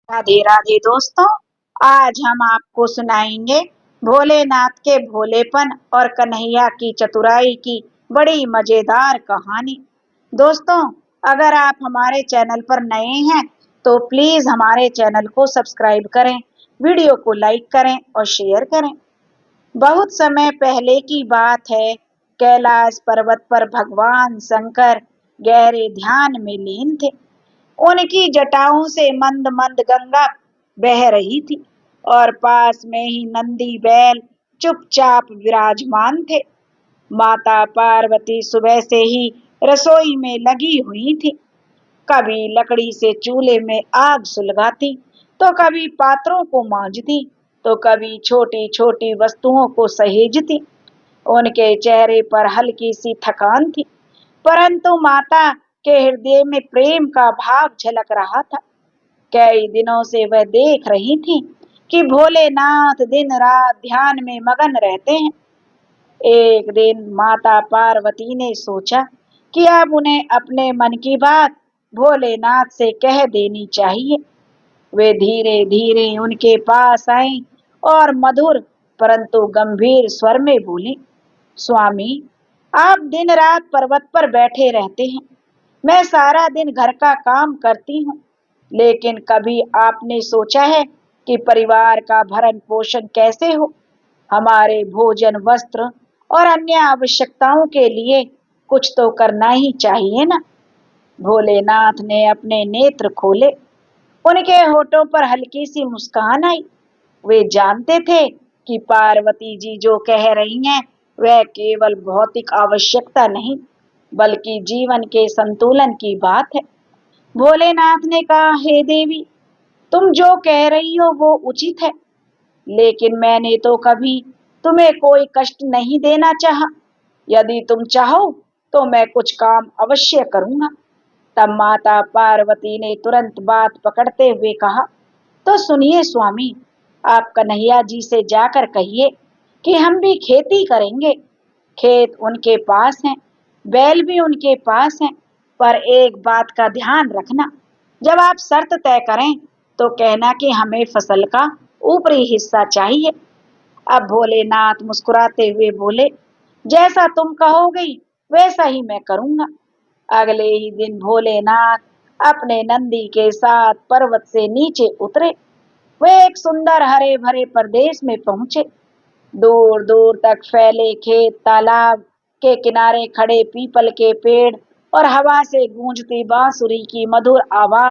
राधे राधे दोस्तों। आज हम आपको सुनाएंगे भोलेनाथ के भोलेपन और कन्हैया की चतुराई की बड़ी मजेदार कहानी। दोस्तों, अगर आप हमारे चैनल पर नए हैं तो प्लीज हमारे चैनल को सब्सक्राइब करें, वीडियो को लाइक करें और शेयर करें। बहुत समय पहले की बात है। कैलाश पर्वत पर भगवान शंकर गहरे ध्यान में लीन थे। उनकी जटाओं से मंद मंद गंगा बह रही थी और पास में ही नंदी बैल चुपचाप विराजमान थे। माता पार्वती सुबह से ही रसोई में लगी हुई थी। कभी लकड़ी से चूल्हे में आग सुलगाती, तो कभी पात्रों को मांजती, तो कभी छोटी छोटी वस्तुओं को सहेजती। उनके चेहरे पर हल्की सी थकान थी, परंतु माता के हृदय में प्रेम का भाव झलक रहा था। कई दिनों से वह देख रही थी कि भोलेनाथ दिन रात ध्यान में मगन रहते हैं। एक दिन माता पार्वती ने सोचा कि अब उन्हें अपने मन की बात भोलेनाथ से कह देनी चाहिए। वे धीरे धीरे उनके पास आई और मधुर परंतु गंभीर स्वर में बोली, स्वामी, आप दिन रात पर्वत पर बैठे रहते हैं। मैं सारा दिन घर का काम करती हूँ, लेकिन कभी आपने सोचा है कि परिवार का भरण पोषण कैसे हो? हमारे भोजन, वस्त्र और अन्य आवश्यकताओं के लिए कुछ तो करना ही चाहिए ना। भोलेनाथ ने अपने नेत्र खोले। उनके होठों पर हल्की सी मुस्कान आई। वे जानते थे कि पार्वती जी जो कह रही हैं वह केवल भौतिक आवश्यकता नहीं, बल्कि जीवन के संतुलन की बात है। भोलेनाथ ने कहा, हे देवी, तुम जो कह रही हो वो उचित है, लेकिन मैंने तो कभी तुम्हें कोई कष्ट नहीं देना चाहा। यदि तुम चाहो तो मैं कुछ काम अवश्य करूंगा। तब माता पार्वती ने तुरंत बात पकड़ते हुए कहा, तो सुनिए स्वामी, आप कन्हैया जी से जाकर कहिए कि हम भी खेती करेंगे। खेत उनके पास हैं, बैल भी उनके पास हैं, पर एक बात का ध्यान रखना, जब आप शर्त तय करें तो कहना कि हमें फसल का ऊपरी हिस्सा चाहिए। अब भोलेनाथ मुस्कुराते हुए बोले, जैसा तुम कहोगी वैसा ही मैं करूंगा। अगले ही दिन भोलेनाथ अपने नंदी के साथ पर्वत से नीचे उतरे। वे एक सुंदर हरे भरे प्रदेश में पहुंचे। दूर दूर तक फैले खेत, तालाब के किनारे खड़े पीपल के पेड़ और हवा से गूंजती बांसुरी की मधुर आवाज